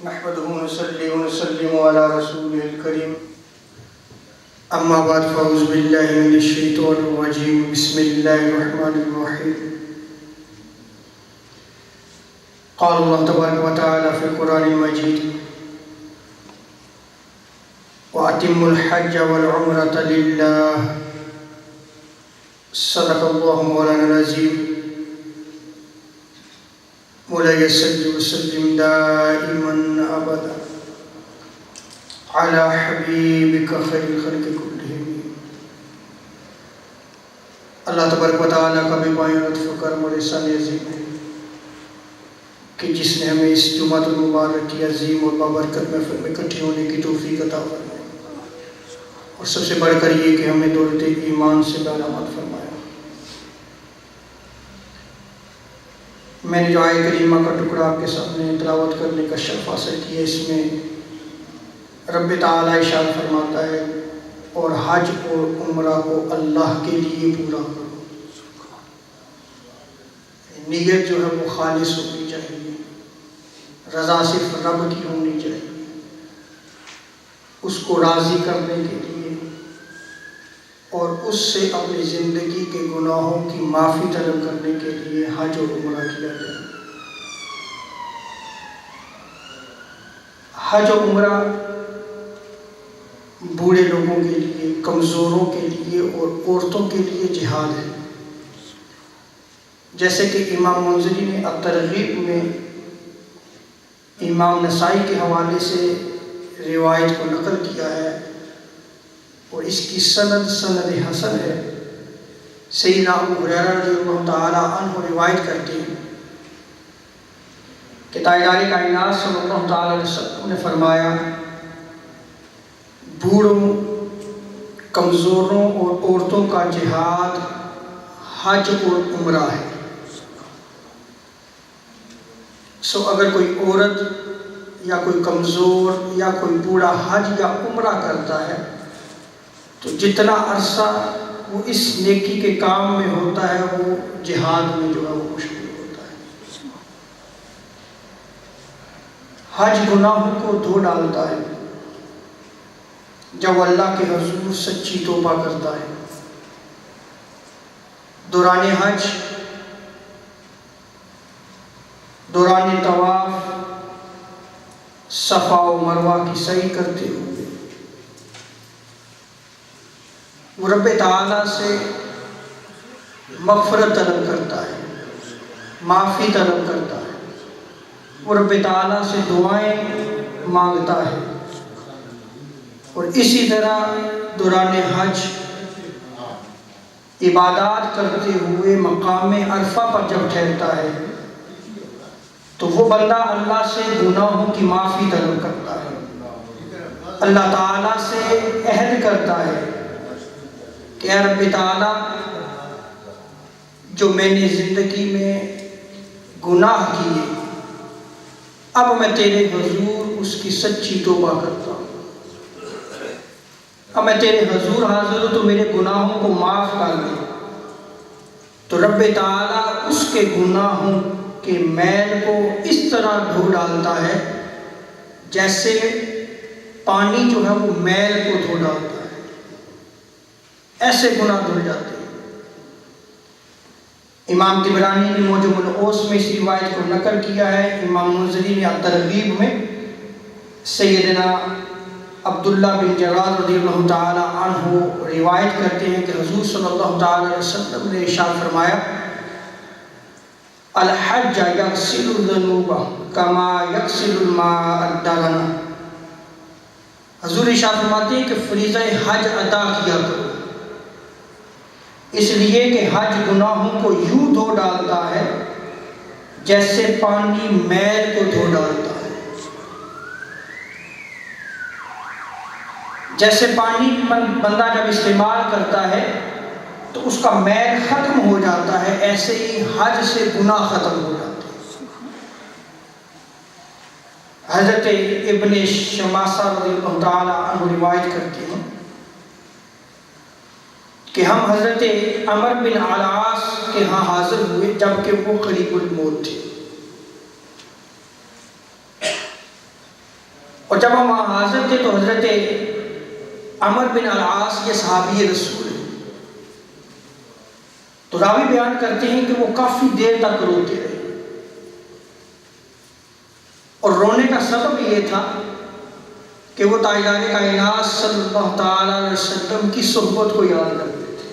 نحمده ونصلي ونسلم على رسوله الكريم اما بعد فاعوذ بالله من الشيطان الرجيم بسم الله الرحمن الرحيم قال الله تبارك وتعالى في القرآن المجيد وأتموا الحج والعمرة لله صدق الله مولانا العظيم مولاي صل وسلم دائما ابدا على حبيبك خير الخلق كلهم. اللہ تبارک و تعالیٰ کا بے پایان لطف و کرم اور احسان عظیم ہے کہ جس نے ہمیں اس جمعۃ المبارک کی عظیم اور بابرکت محفل میں اکٹھے ہونے کی توفیق عطا فرمائی اور سب سے بڑھ کر یہ کہ ہمیں دولت ایمان سے برآمد فرمایا. میں نے جو آیت کریمہ کا ٹکڑا آپ کے سامنے تلاوت کرنے کا شرف حاصل کیا، اس میں رب تعالیٰ ارشاد فرماتا ہے اور حج اور عمرہ کو اللہ کے لیے پورا کرو. نیت جو ہے وہ خالص ہونی چاہیے، رضا صرف رب کی ہونی چاہیے. اس کو راضی کرنے کے لیے اور اس سے اپنی زندگی کے گناہوں کی معافی طلب کرنے کے لیے حج اور عمرہ کیا جائے. حج و عمرہ بوڑھے لوگوں کے لیے، کمزوروں کے لیے اور عورتوں کے لیے جہاد ہے. جیسے کہ امام منذری نے الترغیب میں امام نسائی کے حوالے سے روایت کو نقل کیا ہے اور اس کی سند حسن ہے. سیدنا ابو ہریرہ رضی اللہ تعالی عنہ روایت کرتے ہیں کہ تاجدار کائنات صلی اللہ تعالی علیہ وسلم نے فرمایا بوڑھوں، کمزوروں اور عورتوں کا جہاد حج اور عمرہ ہے. سو اگر کوئی عورت یا کوئی کمزور یا کوئی بوڑھا حج یا عمرہ کرتا ہے تو جتنا عرصہ وہ اس نیکی کے کام میں ہوتا ہے وہ جہاد میں جو ہے وہ مشغول ہوتا ہے. حج گناہوں کو دھو ڈالتا ہے جب اللہ کے حضور سچی توبہ کرتا ہے. دوران حج، دوران طواف صفا و مروہ کی سعی کرتے ہوئے وہ رب تعالیٰ سے مغفرت طلب کرتا ہے، معافی طلب کرتا ہے، وہ رب تعالیٰ سے دعائیں مانگتا ہے. اور اسی طرح دوران حج عبادات کرتے ہوئے مقام عرفہ پر جب ٹھہرتا ہے تو وہ بندہ اللہ سے گناہوں کی معافی طلب کرتا ہے، اللہ تعالیٰ سے عہد کرتا ہے کہ اے رب تعالیٰ جو میں نے زندگی میں گناہ کیے اب میں تیرے حضور اس کی سچی توبہ کرتا ہوں. اب میں تیرے حضور حاضر ہوں تو میرے گناہوں کو معاف کر دے. تو رب تعالیٰ اس کے گناہوں کے میل کو اس طرح دھو ڈالتا ہے جیسے پانی جو ہے وہ میل کو دھو ڈالتا ہے. ایسے گناہ دھل جاتے ہیں. امام طبرانی نے موجم الاوس میں اس روایت کو نقل کیا ہے. امام منذری نے الترغیب میں سیدنا عبداللہ بن جراد رضی اللہ تعالی عنہ روایت کرتے ہیں کہ حضور صلی اللہ تعالی علیہ وسلم نے ارشاد فرمایا الحج یغسل الذنوب کما یغسل الماء الدرن. حضور ارشاد فرماتے ہیں کہ فریضہ حج ادا کیا کرو، اس لیے کہ حج گناہوں کو یوں دھو ڈالتا ہے جیسے پانی میل کو دھو ڈالتا ہے. جیسے پانی بندہ جب استعمال کرتا ہے تو اس کا میل ختم ہو جاتا ہے، ایسے ہی حج سے گناہ ختم ہو جاتے ہیں. حضرت ابن شماسہ رضی اللہ تعالی عنہ روایت کرتے ہیں کہ ہم حضرت عمر بن العاص کے ہاں حاضر ہوئے جبکہ وہ قریب الموت تھے. اور جب ہم وہاں حاضر تھے تو حضرت عمر بن العاص یہ صحابی رسول ہیں، تو راوی بیان کرتے ہیں کہ وہ کافی دیر تک روتے رہے، اور رونے کا سبب یہ تھا کہ وہ تاجدار کائنات صلی اللہ تعالی علیہ وسلم کی صحبت کو یاد کرتے تھے،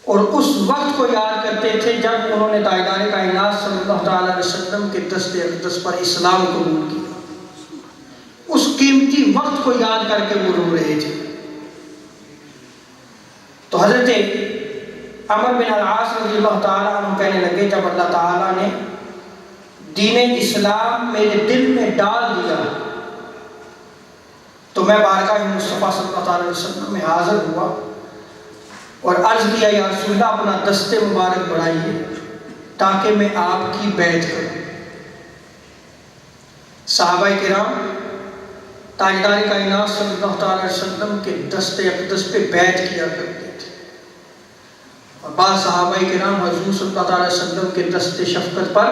اور اس وقت کو یاد کرتے تھے جب انہوں نے تاجدار کائنات صلی اللہ تعالی علیہ وسلم کے دست اقدس پر اسلام قبول کیا۔ اس قیمتی وقت کو یاد کر کے وہ رو رہے تھے۔ تو حضرت عمر بن العاص رضی اللہ تعالیٰ عنہ کہنے لگے، جب اللہ تعالیٰ نے دین اسلام میرے دل میں ڈال دیا تو میں بارگاہ مصطفیٰ صلی اللہ علیہ وسلم میں حاضر ہوا اور عرض کیا، یا رسول اللہ اپنا دست مبارک بڑھائیے تاکہ میں آپ کی بیعت کروں۔ صحابہ کرام تاجدار کائنات صلی اللہ علیہ وسلم کے دست اقدس پہ بیعت کیا کرتے تھے، اور بعض صحابہ کرام حضور صلی اللہ علیہ وسلم کے دست شفقت پر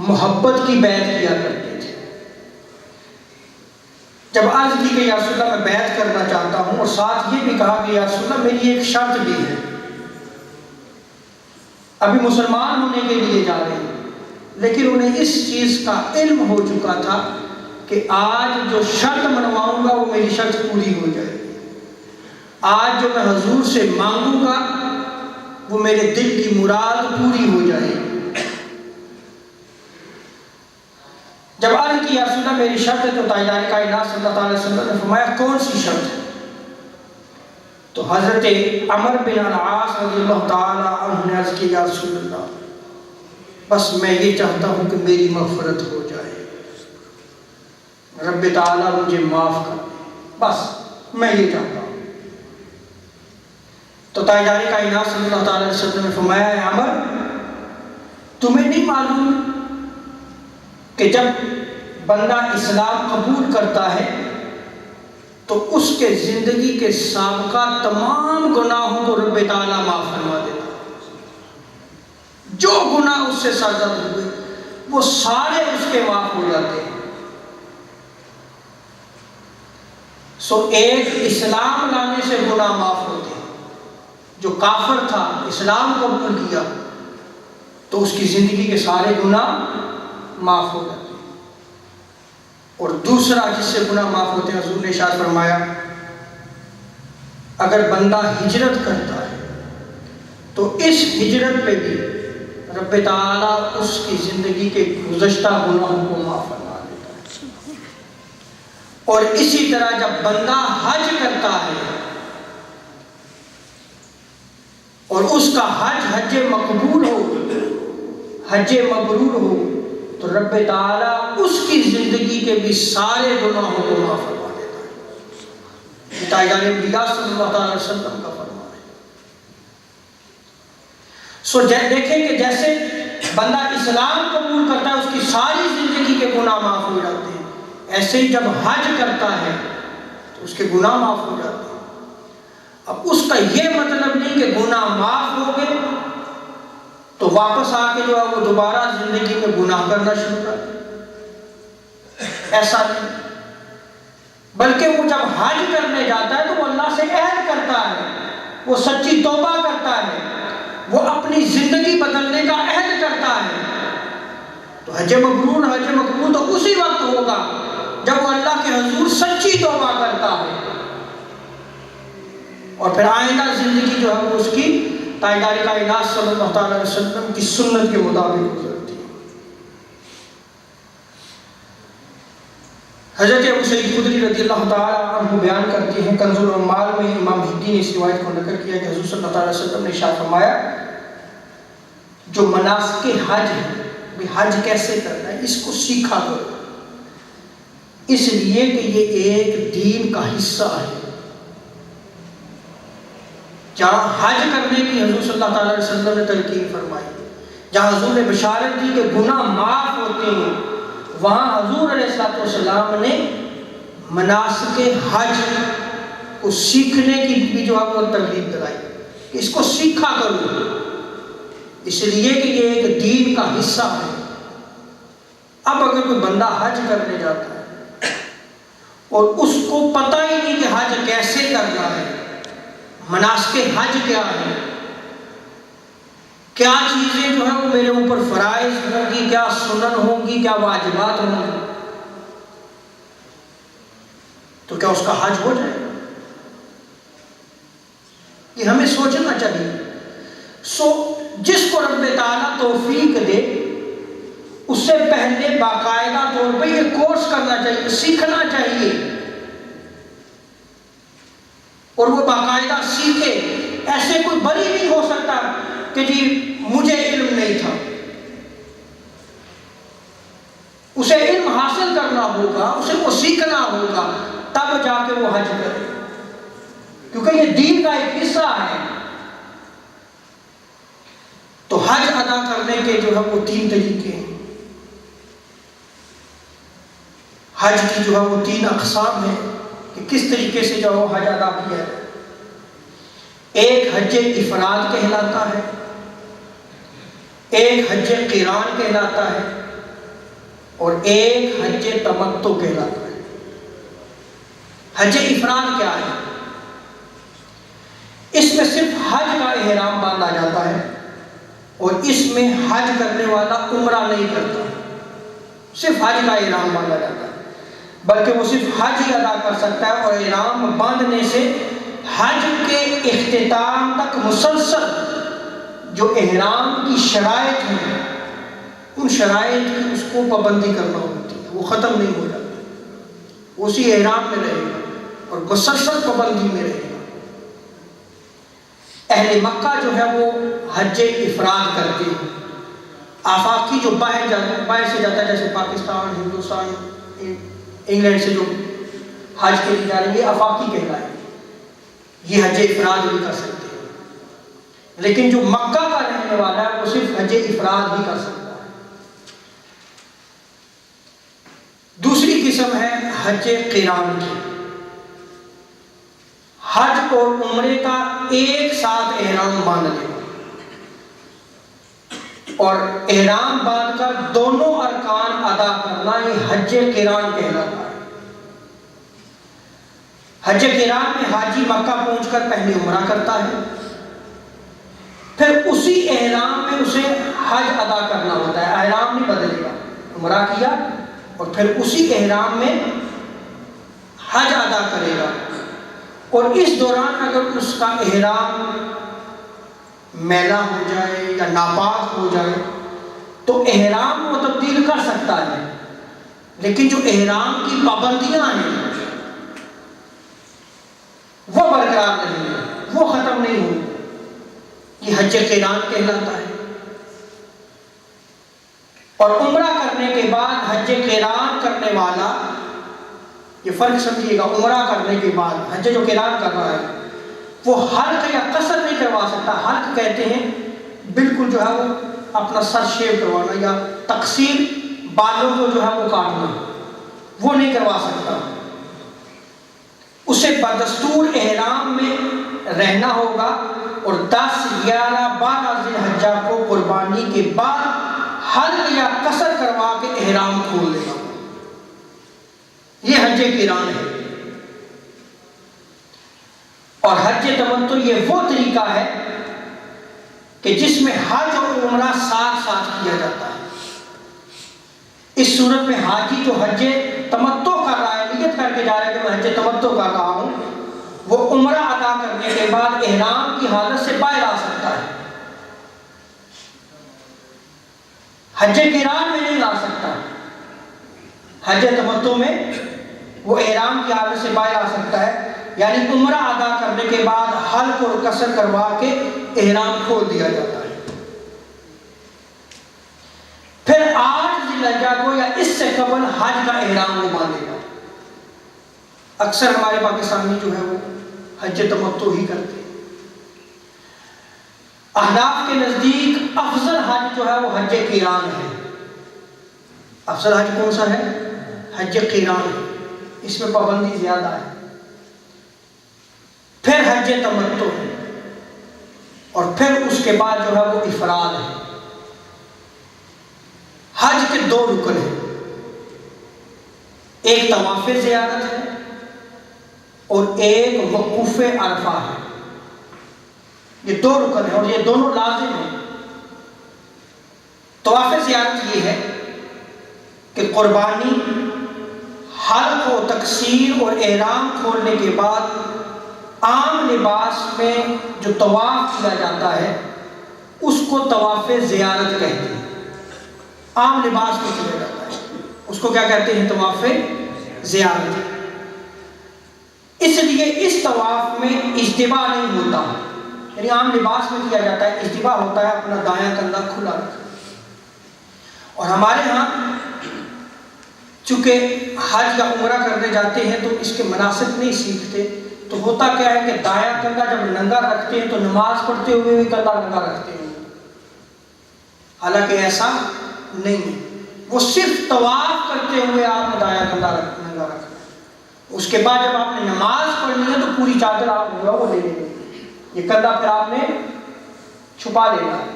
محبت کی بیعت کیا کرتے تھے۔ جب عرض کی کہ یا رسول اللہ میں بیعت کرنا چاہتا ہوں، اور ساتھ یہ بھی کہا کہ یا رسول اللہ میری ایک شرط بھی ہے، ابھی مسلمان ہونے کے لیے جا رہے ہیں، لیکن انہیں اس چیز کا علم ہو چکا تھا کہ آج جو شرط منواؤں گا وہ میری شرط پوری ہو جائے گی، آج جو میں حضور سے مانگوں گا وہ میرے دل کی مراد پوری ہو جائے گی۔ جب عرض کی یا رسول اللہ میری شرط ہے، تو تاجدار کائنات صلی اللہ علیہ وسلم نے فرمایا کون سی شرط ہے؟ تو حضرت عمر بن العاص رضی اللہ تعالیٰ عنہ نے عرض کی، یا رسول اللہ بس میں یہ چاہتا ہوں کہ میری مغفرت ہو جائے، رب تعالیٰ مجھے معاف کر دے، بس میں یہ چاہتا ہوں۔ تو تاجدار کائنات صلی اللہ علیہ وسلم نے فرمایا، اے عمر تمہیں نہیں معلوم کہ جب بندہ اسلام قبول کرتا ہے تو اس کے زندگی کے سابقہ تمام گناہوں کو رب تعالیٰ معاف فرما دیتا ہے، جو گناہ اس سے سرزد ہوئے وہ سارے اس کے معاف ہو جاتے ہیں۔ سو ایک اسلام لانے سے گناہ معاف ہوتے ہیں، جو کافر تھا اسلام قبول کیا تو اس کی زندگی کے سارے گناہ معاف ہو جاتے ہیں، اور دوسرا جس سے گناہ معاف ہوتے ہیں، حضور نے ارشاد فرمایا اگر بندہ ہجرت کرتا ہے تو اس ہجرت پہ بھی رب تعالیٰ اس کی زندگی کے گزشتہ گناہوں کو معاف فرما دیتا ہے۔ اور اسی طرح جب بندہ حج کرتا ہے اور اس کا حج مقبول ہو، حج مبرور ہو، تو رب تعالیٰ اس کی زندگی کے بھی سارے گناہوں کو معاف فرما دیتا ہے۔ یہ تاجدار انبیاء صلی اللہ علیہ وسلم کا فرمان ہے۔ سو دیکھیں کہ جیسے بندہ اسلام قبول کرتا ہے اس کی ساری زندگی کے گناہ معاف ہو جاتے ہیں، ایسے ہی جب حج کرتا ہے تو اس کے گناہ معاف ہو جاتے ہیں۔ اب اس کا یہ مطلب نہیں کہ گناہ معاف ہو گئے تو واپس آ کے جو ہے وہ دوبارہ زندگی میں گناہ کرنا شروع کر دے، ایسا نہیں، بلکہ وہ جب حج کرنے جاتا ہے تو وہ اللہ سے عہد کرتا ہے، وہ سچی توبہ کرتا ہے، وہ اپنی زندگی بدلنے کا عہد کرتا ہے۔ تو حج مقبول تو اسی وقت ہوگا جب وہ اللہ کے حضور سچی توبہ کرتا ہے، اور پھر آئندہ زندگی جو ہے وہ اس کی تاجدار کائنات صلی اللہ علیہ وسلم کی سنت کے مطابق گزرتی ہے۔ حضرت ابو سعید خدری رضی اللہ تعالیٰ عنہ بیان کرتے ہیں، کنز العمال میں امام ہدی نے اس روایت کو نقل کیا کہ حضور صلی اللہ علیہ وسلم نے ارشاد فرمایا، جو مناسک حج ہے، حج کیسے کرنا ہے اس کو سیکھا کرو، اس لیے کہ یہ ایک دین کا حصہ ہے۔ جہاں حج کرنے کی حضور صلی اللہ علیہ وسلم نے تلقین فرمائی، جہاں حضور نے بشارت دی کہ گناہ معاف ہوتے ہیں، وہاں حضور علیہ السلام نے مناسک حج کو سیکھنے کی بھی جو ہے وہ ترغیب دلائی کہ اس کو سیکھا کرو، اس لیے کہ یہ ایک دین کا حصہ ہے۔ اب اگر کوئی بندہ حج کرنے جاتا ہے اور اس کو پتہ ہی نہیں کہ حج کیسے کرنا ہے، مناسک حج کیا ہے، کیا چیزیں جو ہے وہ میرے اوپر فرائض ہوں گی، کیا سنن ہوں گی، کیا واجبات ہوں گی، تو کیا اس کا حج ہو جائے گا؟ یہ ہمیں سوچنا چاہیے۔ جس کو رب تعالیٰ توفیق دے، اس سے پہلے باقاعدہ طور پہ یہ کورس کرنا چاہیے، سیکھنا چاہیے، اور وہ باقاعدہ سیکھے۔ ایسے کوئی بری نہیں ہو سکتا کہ جی مجھے علم نہیں تھا، اسے علم حاصل کرنا ہوگا، اسے وہ سیکھنا ہوگا، تب جا کے وہ حج کرے، کیونکہ یہ دین کا ایک حصہ ہے۔ تو حج ادا کرنے کے جو ہے وہ 3 طریقے ہیں، حج کی جو ہے وہ 3 اقسام ہیں کہ کس طریقے سے جو ہے حج ادا کیا ہے۔ ایک حج افراد کہلاتا ہے، ایک حج قران کہلاتا ہے، اور ایک حج تمتع کہلاتا ہے۔ حج افراد کیا ہے؟ اس میں صرف حج کا احرام باندھا جاتا ہے، اور اس میں حج کرنے والا عمرہ نہیں کرتا، صرف حج کا احرام باندھا جاتا ہے، بلکہ وہ صرف حج ہی ادا کر سکتا ہے، اور احرام باندھنے سے حج کے اختتام تک مسلسل جو احرام کی شرائط ہیں، ان شرائط کی اس کو پابندی کرنا ہوتی ہے، وہ ختم نہیں ہو جاتی، اسی احرام میں رہے گا اور مسلسل پابندی میں رہے گا۔ اہل مکہ جو ہے وہ حج افراد کرتے ہیں، آفاقی جو باہر سے جاتا ہے، جیسے پاکستان، ہندوستان، انگلینڈ سے جو حج کے لیے جا رہے ہیں، یہ آفاقی کہلائے، یہ حج افراد بھی کر سکتے ہیں۔ لیکن جو مکہ کا رہنے والا ہے وہ صرف حج افراد ہی کر سکتا ہے۔ دوسری قسم ہے حج قران کی، حج اور عمرے کا ایک ساتھ احرام باندھ لینا، اور احرام باندھ کر دونوں ارکان ادا کرنا، یہ حج قران کہلاتا ہے۔ حج قران میں حاجی مکہ پہنچ کر پہلے عمرہ کرتا ہے، پھر اسی احرام میں اسے حج ادا کرنا ہوتا ہے، احرام نہیں بدلے گا، عمرہ کیا اور پھر اسی احرام میں حج ادا کرے گا، اور اس دوران اگر اس کا احرام میلا ہو جائے یا ناپاک ہو جائے تو احرام وہ تبدیل کر سکتا ہے، لیکن جو احرام کی پابندیاں ہیں وہ برقرار نہیں ہیں، وہ ختم نہیں ہوئی۔ یہ حج قران کہلاتا ہے۔ اور عمرہ کرنے کے بعد حج قران کرنے والا، یہ فرق سمجھیے گا، عمرہ کرنے کے بعد حج جو قران کر رہا ہے وہ حلق یا قصر نہیں کروا سکتا۔ حلق کہتے ہیں بالکل جو ہے وہ اپنا سر شیو کروانا، یا تقصیر بالوں کو جو ہے وہ کاٹنا، وہ نہیں کروا سکتا۔ اسے بدستور احرام میں رہنا ہوگا، اور 10، 11، 12 ذی الحجہ کو قربانی کے بعد حلق یا قصر کروا کے احرام کھول دینا۔ یہ حج قران ہے۔ اور حج تمتع یہ وہ طریقہ ہے کہ جس میں حج اور عمرہ ساتھ ساتھ کیا جاتا ہے۔ اس صورت میں حاجی جو حج تمتع کر رہا ہے، نیت کر کے جا رہا ہے کہ میں حج تمتع کر رہا ہوں، وہ عمرہ ادا کرنے کے بعد احرام کی حالت سے باہر آ سکتا ہے، حج قران میں نہیں آ سکتا۔ حج تمتع میں وہ احرام کی حالت سے باہر آ سکتا ہے، یعنی عمرہ ادا کرنے کے بعد حلق اور قصر کروا کے احرام کھول دیا جاتا ہے۔ پھر 8 ذی الحجہ کو یا اس سے قبل حج کا احرام وہ باندھے گا۔ اکثر ہمارے پاکستانی جو ہے وہ حج تمتع ہی کرتے ہیں۔ احناف کے نزدیک افضل حج جو ہے وہ حج قران ہے۔ افضل حج کون سا ہے؟ حج قران ہے، اس میں پابندی زیادہ ہے۔ پھر حج تمتع ہے، اور پھر اس کے بعد جو ہے وہ افراد ہے۔ حج کے 2 رکن ہیں، ایک طواف زیارت ہے اور ایک وقوف عرفہ ہے. یہ دو رکن ہیں اور یہ دونوں لازم ہیں. طواف زیارت یہ ہے کہ قربانی، حلق و تقصیر اور احرام کھولنے کے بعد عام لباس میں جو طواف کیا جاتا ہے اس کو طواف زیارت کہتے ہیں. عام لباس میں کیا جاتا ہے اس کو کیا کہتے ہیں؟ طواف زیارت. اس لیے اس طواف میں اجتباء نہیں ہوتا، یعنی عام لباس میں کیا جاتا ہے، اجتباء ہوتا ہے اپنا دایاں کندھا کھلا رکھنا. اور ہمارے ہاں چونکہ حج یا عمرہ کرنے جاتے ہیں تو اس کے مناسک نہیں سیکھتے، تو ہوتا کیا ہے کہ دایاں کندھا جب ننگا رکھتے ہیں تو نماز پڑھتے ہوئے بھی کندھا ننگا رکھتے ہیں. حالانکہ ایسا نہیں ہے، وہ صرف طواف کرتے ہوئے آپ نے دایاں کندھا ننگا رکھنا. اس کے بعد جب آپ نے نماز پڑھنی ہے تو پوری چادر آپ نے وہ لے لیں، یہ کندھا پھر آپ نے چھپا لینا ہے،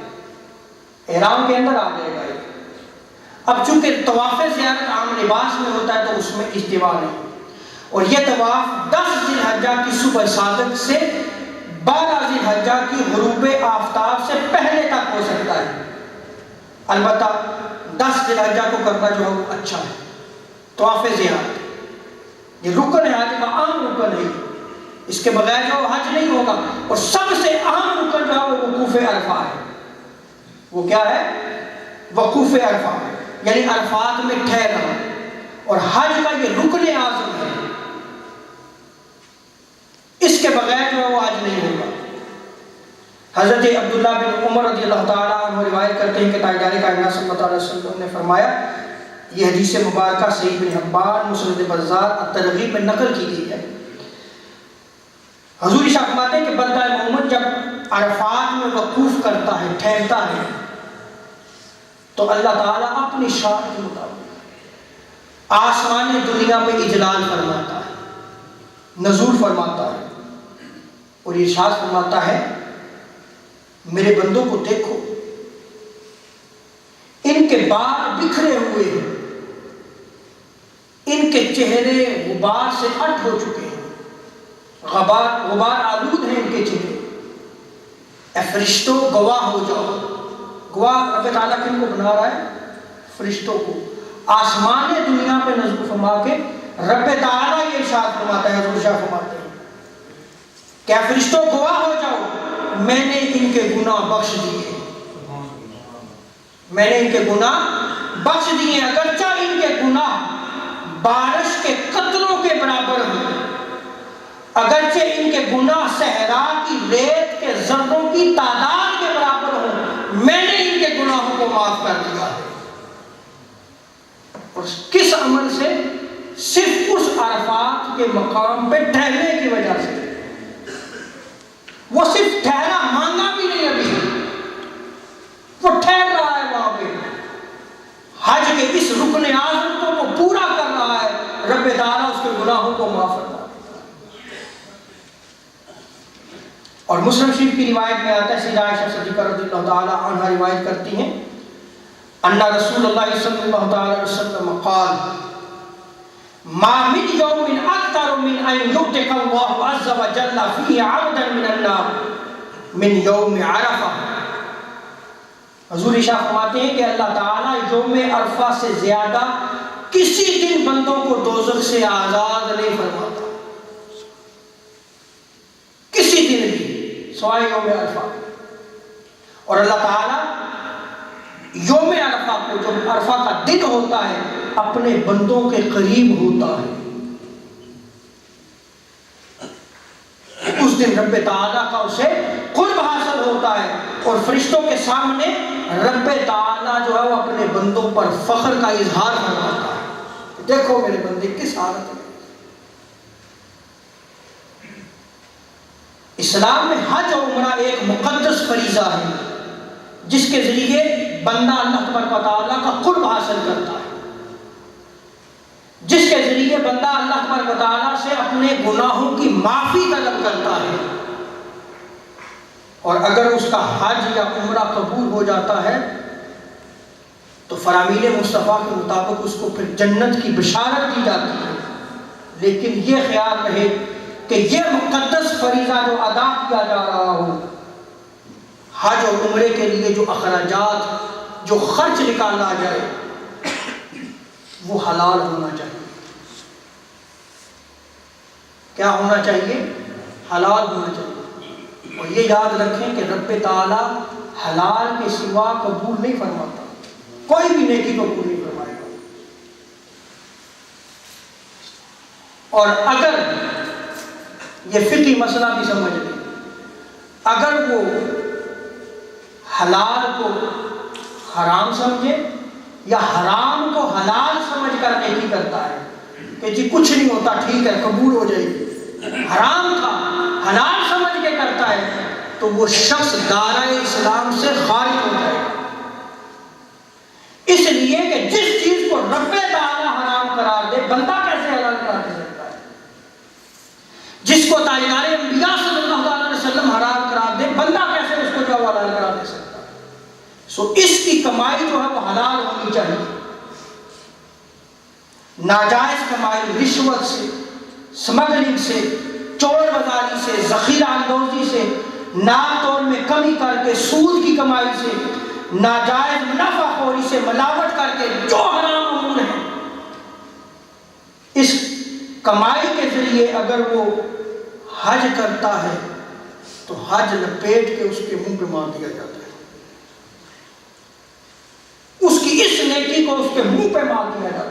احرام کے اندر آ جائے گا. اب چونکہ طواف زیارت عام لباس میں ہوتا ہے تو اس میں اجتباء نہیں، اور یہ طواف 10 ذی الحجہ کی صبح صادق سے 12 ذی الحجہ کی غروب آفتاب سے پہلے تک ہو سکتا ہے. البتہ 10 ذی الحجہ کو کرنا جو ہے وہ اچھا ہے. طواف زیارت یہ رکن ہے، حج کا عام رکن ہے، اس کے بغیر جو حج نہیں ہوگا. اور سب سے اہم رکن جو ہے وہ وقوف عرفہ ہے. وہ کیا ہے؟ وقوف عرفہ، یعنی عرفات میں ٹھہرنا، اور حج کا یہ رکن اعظم ہے. اس کے بغیر جو ہے وہ حج نہیں ہوگا. حضرت عبداللہ بن عمر رضی اللہ تعالیٰ عنہ روایت کرتے ہیں کہ تاجدار کائنات صلی اللہ علیہ وسلم نے فرمایا، یہ حدیث مبارکہ صحیح ابن حبان، مسند بزار، الترغیب میں نقل کی گئی ہے. حضور ارشاد فرماتے ہیں کہ بندہ مومن جب عرفات میں وقوف کرتا ہے، ٹھہرتا ہے، تو اللہ تعالیٰ اپنی شان کے مطابق آسمان دنیا پہ اجلال فرماتا ہے، نزول فرماتا ہے، اور ارشاد فرماتا ہے میرے بندوں کو دیکھو، ان کے بال بکھرے ہوئے ہیں، ان کے چہرے غبار سے اٹ ہو چکے ہیں، غبار آلود ہیں ان کے چہرے. اے فرشتوں گواہ ہو جاؤ. گواہ رب تعالیٰ کن کو بنا رہا ہے؟ فرشتوں کو. آسمان دنیا پہ نزول فرما کے رب تعالیٰ یہ ارشاد فرماتا ہے، حضور شاہ فرماتے ہیں کہ اے فرشتوں گواہ ہو جاؤ، میں نے ان کے گناہ بخش دیے، میں نے ان کے گناہ بخش دیے. اگرچہ ان کے گناہ بارش کے قطروں کے برابر ہوں، اگرچہ ان کے گناہ صحرا کی ریت کے ذروں کی تعداد کے برابر ہوں، میں نے ان کے گناہوں کو معاف کر دیا ہے. اور کس عمل سے؟ صرف اس عرفات کے مقام پہ ٹھہرنے کی وجہ سے. وہ صرف ٹھہرا، مانگا بھی نہیں، ابھی وہ ٹھہر رہا ہے وہاں پہ. حج کے اس رکن اعظم کو وہ پورا کر رہا ہے، رب تعالیٰ اس کے گناہوں کو معاف کرتا ہے. اور مسلم شریف کی روایت میں آتا ہے، سیدہ عائشہ صدیقہ رضی اللہ تعالیٰ عنہا روایت کرتی ہیں، ان رسول اللہ صلی اللہ تعالیٰ علیہ وسلم قال ما من یوم اکثر من ان یعتق اللہ عز وجل فی عبدا من النار من یوم عرفہ. حضور ارشاد فرماتے ہیں کہ اللہ تعالیٰ یوم عرفہ سے زیادہ کسی دن بندوں کو دوزخ سے آزاد نہیں فرماتا، کسی دن بھی سوائے یوم عرفہ. اور اللہ تعالیٰ یوم عرفہ کو، جو عرفہ کا دن ہوتا ہے، اپنے بندوں کے قریب ہوتا ہے. اس دن رب تعالیٰ کا اسے قرب حاصل ہوتا ہے، اور فرشتوں کے سامنے رب تعالیٰ جو ہے وہ اپنے بندوں پر فخر کا اظہار فرماتا ہے، دیکھو میرے بندے کس حالت میں. اسلام میں حج اور عمرہ ایک مقدس فریضہ ہے جس کے ذریعے بندہ اللہ تبارک و تعالیٰ کا قرب حاصل کرتا ہے، جس کے ذریعے بندہ اللہ تبارک و تعالیٰ سے اپنے گناہوں کی معافی طلب کرتا ہے. اور اگر اس کا حج یا عمرہ قبول ہو جاتا ہے تو فرامین مصطفیٰ کے مطابق اس کو پھر جنت کی بشارت دی جاتی ہے۔ لیکن یہ خیال رہے کہ یہ مقدس فریضہ جو ادا کیا جا رہا ہو، حج اور عمرے کے لیے جو اخراجات، جو خرچ نکالا جائے، وہ حلال ہونا چاہیے۔ کیا ہونا چاہیے؟ حلال ہونا چاہیے۔ اور یہ یاد رکھیں کہ رب تعالیٰ حلال کے سوا قبول نہیں فرماتا، کوئی بھی نیکی قبول نہیں فرمائے گا۔ اور اگر یہ فقہی مسئلہ بھی سمجھ لیں، اگر وہ حلال کو حرام سمجھے یا حرام کو حلال سمجھ کر نیکی کرتا ہے کہ جی کچھ نہیں ہوتا، ٹھیک ہے قبول ہو جائے گی، حرام تھا حلال سمجھ کے کرتا ہے، تو وہ شخص دائرۂ اسلام سے خارج ہو جائے گا۔ اس لیے کہ جس چیز کو رب تعالیٰ حرام قرار دے، بندہ کیسے حلال قرار دے سکتا ہے؟ جس کو تاجدار انبیاء صلی اللہ علیہ وسلم حرام قرار دے، بندہ کیسے اس کو جو حلال قرار دے سکتا ہے؟ سو اس کی کمائی جو ہے وہ حلال ہونی چاہیے۔ ناجائز کمائی رشوت سے، سمگلنگ سے، چور بازاری سے، ذخیرہ اندوزی سے، نام تول میں کمی کر کے، سود کی کمائی سے، ناجائز منافع خوری سے، ملاوٹ کر کے، جو حرام امور ہے، اس کمائی کے ذریعے اگر وہ حج کرتا ہے تو حج لپیٹ کے اس کے منہ پہ مار دیا جاتا ہے، اس کی اس نیکی کو اس کے منہ پہ مار دیا جاتا ہے۔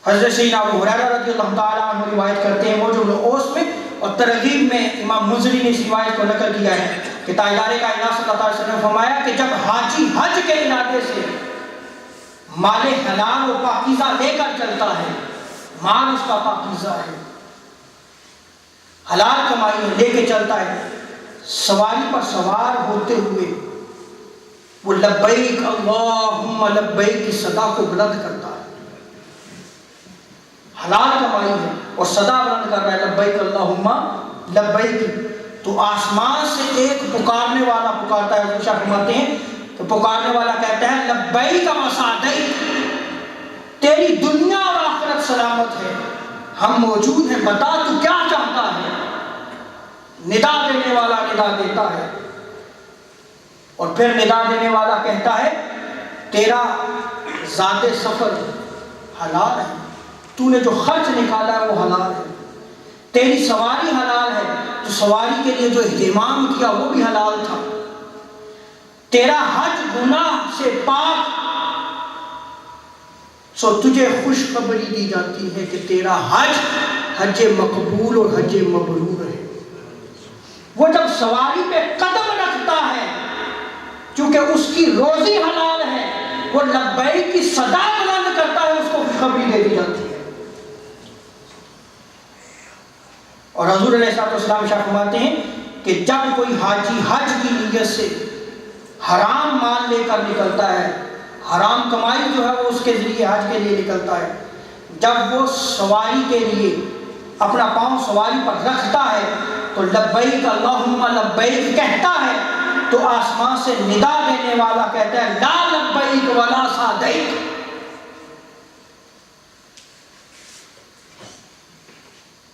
حضرت سیدنا ابو ہریرہ رضی اللہ تعالیٰ عنہ روایت کرتے ہیں، موجب الاوس میں اور ترغیب میں امام منذری نے اس روایت کو نقل کیا ہے کہ تاجدار کائنات صلی اللہ علیہ وسلم نے فرمایا کہ جب حاجی حج کے ارادے سے مال حلال و پاکیزہ لے کر چلتا ہے، مال اس کا پاکیزہ ہے، حلال کمائی لے کے چلتا ہے، سواری پر سوار ہوتے ہوئے وہ لبیک اللہم لبیک کی صدا کو بلند کرتا ہے، حلال کمائی ہے اور صدا بلند کر رہا ہے لبیک اللہم لبیک، تو آسمان سے ایک پکارنے والا پکارتا ہے۔ حضرت فرماتے ہیں کہ پکارنے والا کہتا ہے لبیک و سعدیک، تیری دنیا اور آخرت سلامت ہے، ہم موجود ہیں، بتا تو کیا چاہتا ہے۔ ندا دینے والا ندا دیتا ہے اور پھر ندا دینے والا کہتا ہے تیرا زاد سفر حلال ہے، تو نے جو خرچ نکالا ہے وہ حلال ہے، تیری سواری حلال ہے، تو سواری کے لیے جو اہتمام کیا وہ بھی حلال تھا، تیرا حج گناہ سے پاک، سو تجھے خوشخبری دی جاتی ہے کہ تیرا حج حج مقبول اور حج مبرور ہے۔ وہ جب سواری پہ قدم رکھتا ہے، چونکہ اس کی روزی حلال ہے، وہ لبیک کی صدا بلند کرتا ہے، اس کو خوشخبری دے دی جاتی ہے۔ اور حضور علیہ السلام شاہ فرماتے ہیں کہ جب کوئی حاجی حج کی نیت سے حرام مال لے کر نکلتا ہے، حرام کمائی جو ہے وہ اس کے ذریعے حج کے لیے نکلتا ہے، جب وہ سواری کے لیے اپنا پاؤں سواری پر رکھتا ہے تو لبیک اللہم لبیک کہتا ہے، تو آسمان سے ندا دینے والا کہتا ہے لا لبیک ولا سعدیک،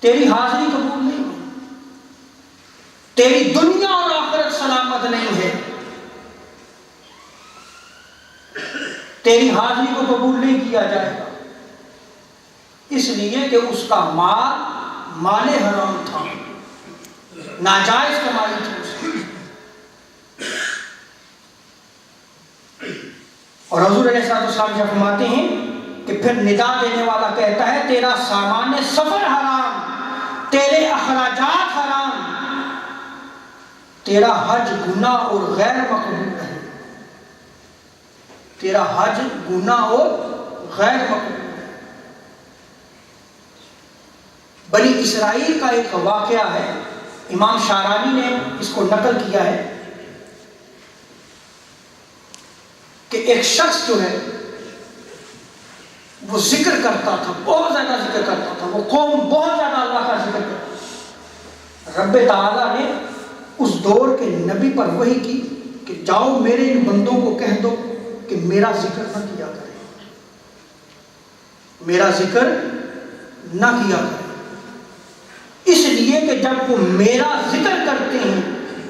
تیری حاضری قبول نہیں ہے، تیری دنیا اور آخرت سلامت نہیں ہے، تیری حاضری کو قبول نہیں کیا جائے گا، اس لیے کہ اس کا مال حرام تھا، ناجائز کمائی تھی اس کی۔ اور حضور علیہ السلام جب فرماتے ہیں کہ پھر ندا دینے والا کہتا ہے تیرا سامان سفر حرام، تیرے اخراجات حرام، تیرا حج گناہ اور غیر مقبول ہے، تیرا حج گناہ اور غیر مقبول ہے۔ بنی اسرائیل کا ایک واقعہ ہے، امام شارانی نے اس کو نقل کیا ہے کہ ایک شخص جو ہے وہ ذکر کرتا تھا، بہت زیادہ ذکر کرتا تھا، وہ قوم بہت زیادہ اللہ کا ذکر کرتا تھا۔ رب تعالیٰ نے اس دور کے نبی پر وحی کی کہ جاؤ میرے ان بندوں کو کہہ دو کہ میرا ذکر نہ کیا کرے، میرا ذکر نہ کیا کرے، اس لیے کہ جب وہ میرا ذکر کرتے ہیں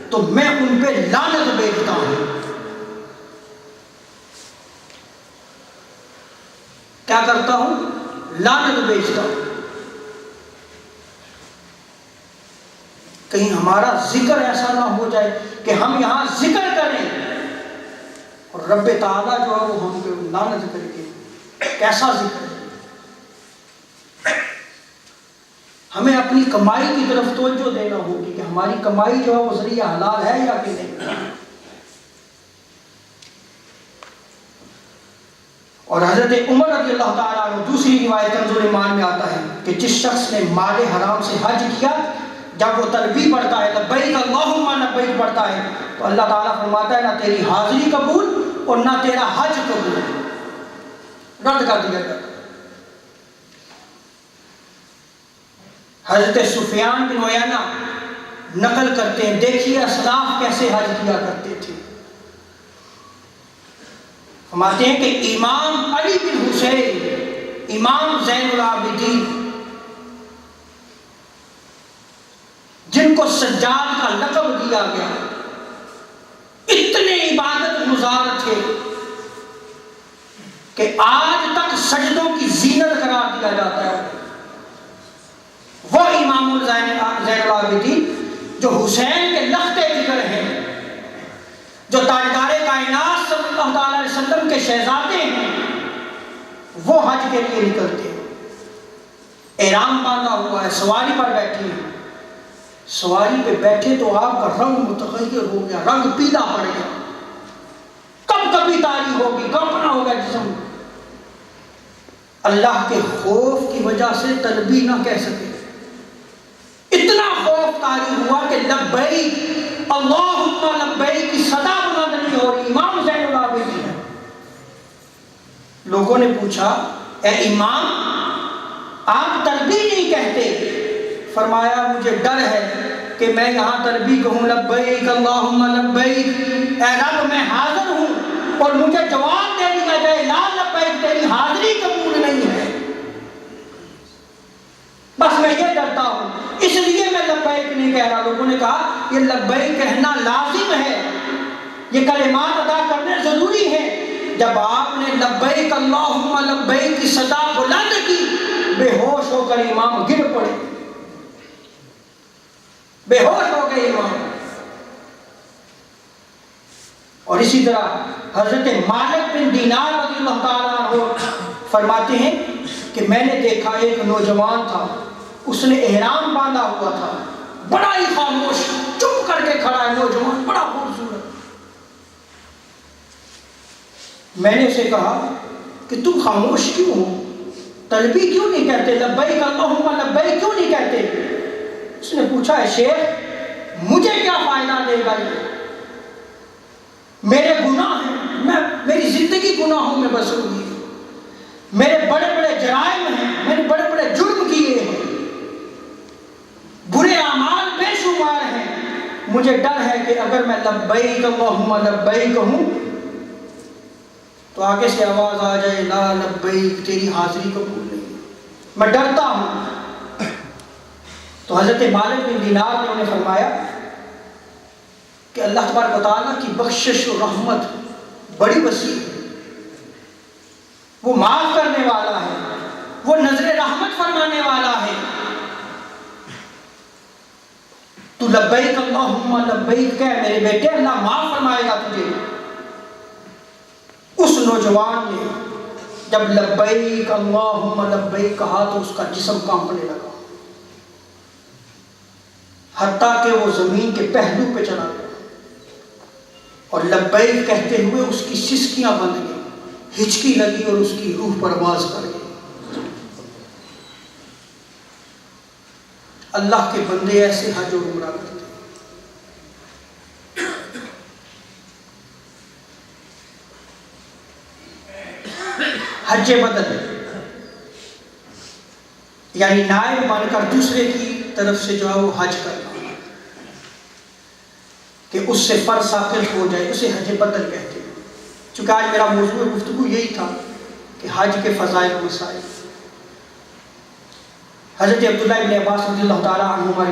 تو میں ان پہ لعنت بھیجتا ہوں۔ کیا کرتا ہوں؟ لعنت بھیجتا ہوں۔ کہیں ہمارا ذکر ایسا نہ ہو جائے کہ ہم یہاں ذکر کریں اور رب تعالیٰ جو ہے وہ ہم پہ لعنت کر کے، کیسا ذکر ہے؟ ہمیں اپنی کمائی کی طرف توجہ دینا ہوگی کہ ہماری کمائی جو ہے وہ ذریعہ حلال ہے یا کہ نہیں۔ اور حضرت عمر رضی اللہ تعالیٰ عنہ دوسری روایت کنز ایمان میں آتا ہے کہ جس شخص نے مال حرام سے حج کیا، جب وہ تلبیہ پڑھتا ہے، لبیک اللہم لبیک پڑھتا ہے، تو اللہ تعالیٰ فرماتا ہے نہ تیری حاضری قبول اور نہ تیرا حج قبول، رد کر دیا جاتا ہے۔ حضرت سفیان بن عیینہ نقل کرتے ہیں، دیکھیے اسلاف کیسے حج کیا کرتے تھے۔ فرماتے ہیں کہ امام علی بن حسین، امام زین العابدین، جن کو سجاد کا لقب دیا گیا، اتنے عبادت گزار تھے کہ آج تک سجدوں کی زینت قرار دیا جاتا ہے۔ وہ امام زین العابدین جو حسین کے لخت جگر ہیں، جو تاجدار کائنات صلی اللہ تعالی علیہ وسلم کے شہزادے ہیں، وہ حج کے لیے نکلتے ہیں، احرام باندھا ہوا ہے، سواری پر بیٹھے ہیں۔ سواری پہ بیٹھے تو آپ کا رنگ متغیر ہو گیا، رنگ پیلا پڑ گیا، کب کبھی تاری ہوگی، کانپنا ہوگا جسم۔ اللہ کے خوف کی وجہ سے تلبیہ نہ کہہ سکے، اتنا خوف طاری ہوا کہ لبیک اللہم لبیک کی صدا بلند نہیں ہو رہی۔ امام زین العابدین ہے۔ لوگوں نے پوچھا اے امام آپ تلبیہ نہیں کہتے؟ فرمایا مجھے ڈر ہے کہ میں یہاں تلبیہ کہوں لبیک اللہم لبیک، اے رب میں حاضر ہوں، اور مجھے جواب دے دیا جائے لا لبیک، تیری حاضری قبول نہیں ہے، بس میں یہ ڈرتا ہوں، اس لیے میں لبیک نہیں کہہ رہا۔ لوگوں نے کہا یہ لبیک کہنا لازم ہے، یہ کلمات ادا کرنے ضروری ہیں۔ جب آپ نے لبیک اللہم لبیک کی صدا بلند کی، بے ہوش ہو کر امام گر پڑے، بے ہوش ہو گئے امام۔ اور اسی طرح حضرت مالک بن دینار رضی اللہ تعالیٰ عنہ فرماتے ہیں کہ میں نے دیکھا ایک نوجوان تھا، اس نے احرام باندھا ہوا تھا، بڑا ہی خاموش، چپ کر کے کھڑا ہے نوجوان، بڑا خوبصورت۔ میں نے اسے کہا کہ تم خاموش کیوں ہو، تلبیہ کیوں نہیں کہتے، لبیک اللہم لبیک کیوں نہیں کہتے؟ اس نے پوچھا ہے شیخ مجھے کیا فائدہ دے گا یہ، میرے گناہ ہیں، میری زندگی گناہوں میں بس ہوئی ہے، میرے بڑے بڑے جرائم ہیں، میں نے بڑے بڑے جرم کیے ہیں، برے اعمال بے شمار ہیں، مجھے ڈر ہے کہ اگر میں لبیک اللہم لبیک کہوں تو آگے سے آواز آ جائے لا لبیک، تیری حاضری قبول نہیں، میں ڈرتا ہوں۔ تو حضرت مالک بن دینار نے انہیں فرمایا کہ اللہ تبارک و تعالیٰ کی بخشش و رحمت بڑی وسیع ہے، وہ معاف کرنے والا ہے، وہ نظر رحمت فرمانے والا ہے، تو لبیک اللہم لبیک کہہ میرے بیٹے، اللہ معاف فرمائے گا تجھے۔ اس نوجوان نے جب لبیک اللہم لبیک کہا تو اس کا جسم کانپنے لگا، حتیٰ کہ وہ زمین کے پہلو پہ چلا گیا، اور لبیک کہتے ہوئے اس کی سسکیاں بند گئی، ہچکی لگی اور اس کی روح پرواز کر گئی۔ اللہ کے بندے ایسے حج اور عمرہ کرتے ہیں۔ حج بدل یعنی نائب بن کر دوسرے کی طرف سے جو ہے وہ حج کرنا۔ کہ اس سے فرض ساقط ہو جائے، اسے حج بدل کہتے ہیں۔ چونکہ آج میرا موضوع گفتگو یہی تھا کہ حج کے فضائل و مسائل۔ حضرت عبداللہ ابن عباس رضی اللہ تعالیٰ عنہما